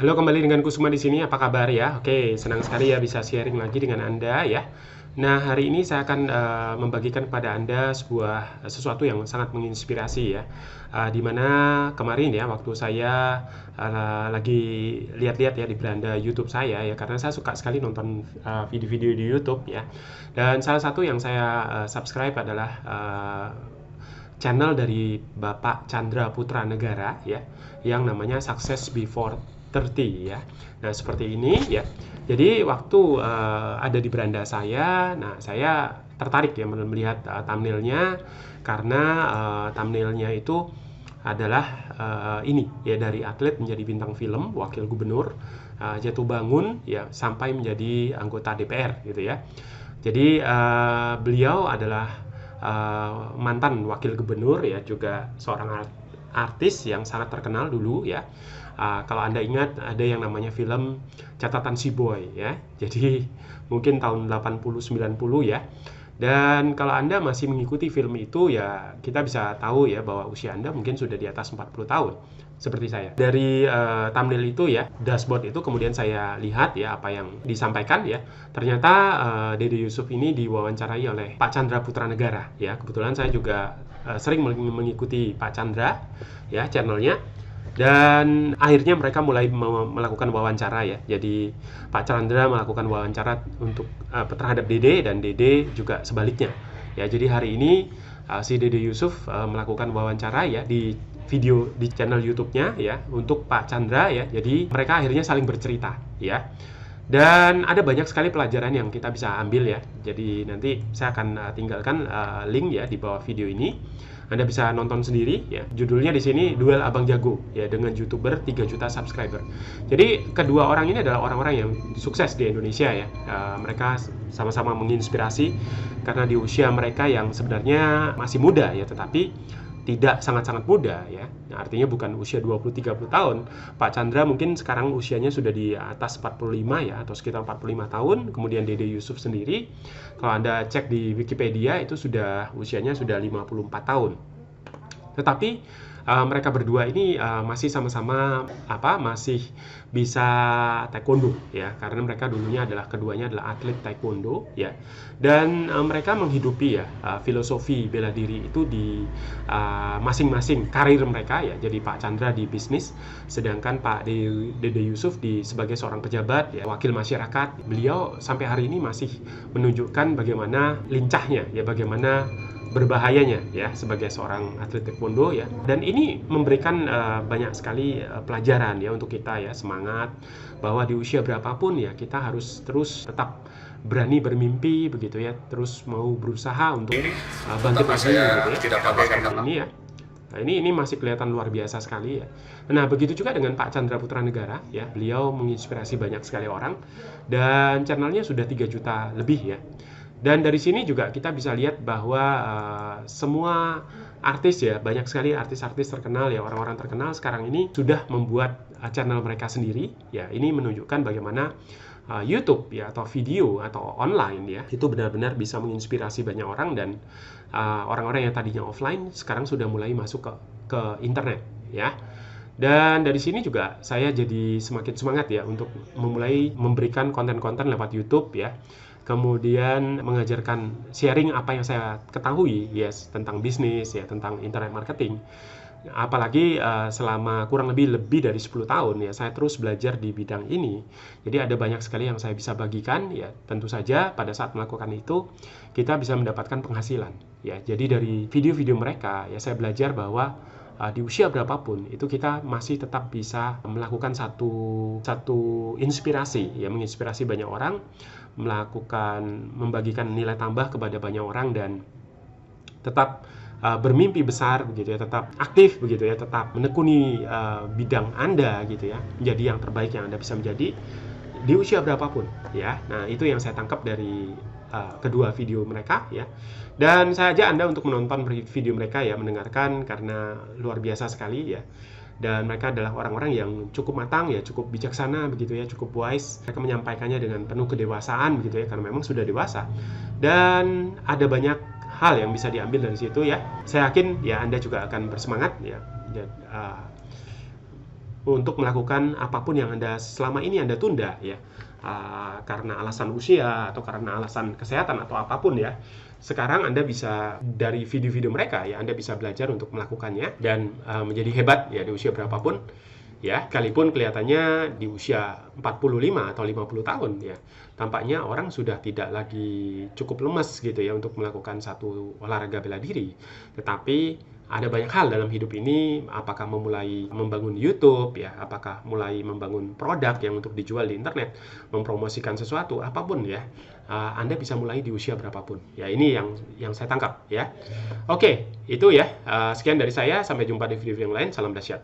Halo, kembali dengan Kusuma di sini. Apa kabar ya? Oke, senang sekali ya bisa sharing lagi dengan Anda ya. Nah, hari ini saya akan membagikan kepada Anda sesuatu yang sangat menginspirasi ya. Di mana kemarin ya waktu saya lagi lihat-lihat ya di beranda YouTube saya ya, karena saya suka sekali nonton video-video di YouTube ya. Dan salah satu yang saya subscribe adalah channel dari Bapak Chandra Putra Negara ya, yang namanya Success Before 30 ya. Nah, seperti ini ya. Jadi waktu ada di beranda saya, nah saya tertarik ya melihat thumbnailnya, karena thumbnailnya itu adalah ini ya, dari atlet menjadi bintang film, wakil gubernur, jatuh bangun ya sampai menjadi anggota DPR gitu ya. Jadi beliau adalah mantan wakil gubernur ya, juga seorang artis yang sangat terkenal dulu ya. Kalau Anda ingat, ada yang namanya film Catatan Si Boy ya. Jadi mungkin tahun 80-90 ya. Dan kalau Anda masih mengikuti film itu ya, kita bisa tahu ya bahwa usia Anda mungkin sudah di atas 40 tahun seperti saya. Dari thumbnail itu ya, dashboard itu, kemudian saya lihat ya apa yang disampaikan ya. Ternyata Dede Yusuf ini diwawancarai oleh Pak Chandra Putra Negara ya. Kebetulan saya juga sering mengikuti Pak Chandra ya, channelnya. Dan akhirnya mereka mulai melakukan wawancara ya. Jadi Pak Chandra melakukan wawancara untuk terhadap Dede, dan Dede juga sebaliknya. Ya, jadi hari ini si Dede Yusuf melakukan wawancara ya di video di channel YouTube-nya ya untuk Pak Chandra ya. Jadi mereka akhirnya saling bercerita ya. Dan ada banyak sekali pelajaran yang kita bisa ambil ya. Jadi nanti saya akan tinggalkan link ya di bawah video ini. Anda bisa nonton sendiri ya. Judulnya di sini Duel Abang Jago ya, dengan YouTuber 3 juta subscriber. Jadi kedua orang ini adalah orang-orang yang sukses di Indonesia ya. Mereka sama-sama menginspirasi karena di usia mereka yang sebenarnya masih muda ya, tetapi tidak sangat-sangat muda ya. Nah, artinya bukan usia 20-30 tahun. Pak Chandra mungkin sekarang usianya sudah di atas 45 ya, atau sekitar 45 tahun. Kemudian Dede Yusuf sendiri, kalau Anda cek di Wikipedia, itu usianya sudah 54 tahun. Tetapi mereka berdua ini masih sama-sama masih bisa taekwondo ya, karena mereka dulunya keduanya adalah atlet taekwondo ya. Dan mereka menghidupi ya filosofi bela diri itu di masing-masing karir mereka ya. Jadi Pak Chandra di bisnis, sedangkan Pak Dede Yusuf sebagai seorang pejabat ya, wakil masyarakat. Beliau sampai hari ini masih menunjukkan bagaimana lincahnya ya, bagaimana berbahayanya ya sebagai seorang atlet taekwondo ya. Dan ini memberikan banyak sekali pelajaran ya untuk kita ya, semangat bahwa di usia berapapun ya kita harus terus tetap berani bermimpi begitu ya, terus mau berusaha untuk bangkit lagi gitu ya. Ini ya. Nah, ini masih kelihatan luar biasa sekali ya. Nah, begitu juga dengan Pak Chandra Putra Negara ya. Beliau menginspirasi banyak sekali orang, dan channelnya sudah 3 juta lebih ya. Dan dari sini juga kita bisa lihat bahwa semua artis ya, banyak sekali artis-artis terkenal ya, orang-orang terkenal sekarang ini sudah membuat channel mereka sendiri ya. Ini menunjukkan bagaimana YouTube ya, atau video atau online ya, itu benar-benar bisa menginspirasi banyak orang. Dan orang-orang yang tadinya offline sekarang sudah mulai masuk ke internet ya. Dan dari sini juga saya jadi semakin semangat ya untuk memulai memberikan konten-konten lewat YouTube ya. Kemudian mengajarkan, sharing apa yang saya ketahui yes tentang bisnis ya, tentang internet marketing. Apalagi selama kurang lebih dari 10 tahun ya saya terus belajar di bidang ini. Jadi ada banyak sekali yang saya bisa bagikan ya. Tentu saja pada saat melakukan itu kita bisa mendapatkan penghasilan ya. Jadi dari video-video mereka ya, saya belajar bahwa di usia berapapun itu kita masih tetap bisa melakukan satu inspirasi ya, menginspirasi banyak orang, membagikan nilai tambah kepada banyak orang, dan tetap bermimpi besar begitu ya, tetap aktif begitu ya, tetap menekuni bidang Anda gitu ya, menjadi yang terbaik yang Anda bisa menjadi di usia berapapun ya. Nah, itu yang saya tangkap dari kedua video mereka ya. Dan saya ajak Anda untuk menonton video mereka ya, mendengarkan, karena luar biasa sekali ya. Dan mereka adalah orang-orang yang cukup matang ya, cukup bijaksana begitu ya, cukup wise. Mereka menyampaikannya dengan penuh kedewasaan begitu ya, karena memang sudah dewasa. Dan ada banyak hal yang bisa diambil dari situ ya. Saya yakin ya Anda juga akan bersemangat ya. untuk melakukan apapun yang selama ini Anda tunda ya. Karena alasan usia atau karena alasan kesehatan atau apapun ya. Sekarang Anda bisa dari video-video mereka ya, Anda bisa belajar untuk melakukannya dan menjadi hebat ya di usia berapapun ya, sekalipun kelihatannya di usia 45 atau 50 tahun ya, tampaknya orang sudah tidak lagi cukup lemas gitu ya untuk melakukan satu olahraga bela diri. Tetapi ada banyak hal dalam hidup ini, apakah memulai membangun YouTube ya, apakah mulai membangun produk yang untuk dijual di internet, mempromosikan sesuatu, apapun ya, Anda bisa mulai di usia berapapun. Ya ini yang saya tangkap ya. Oke, itu ya. Sekian dari saya, sampai jumpa di video yang lain. Salam dahsyat.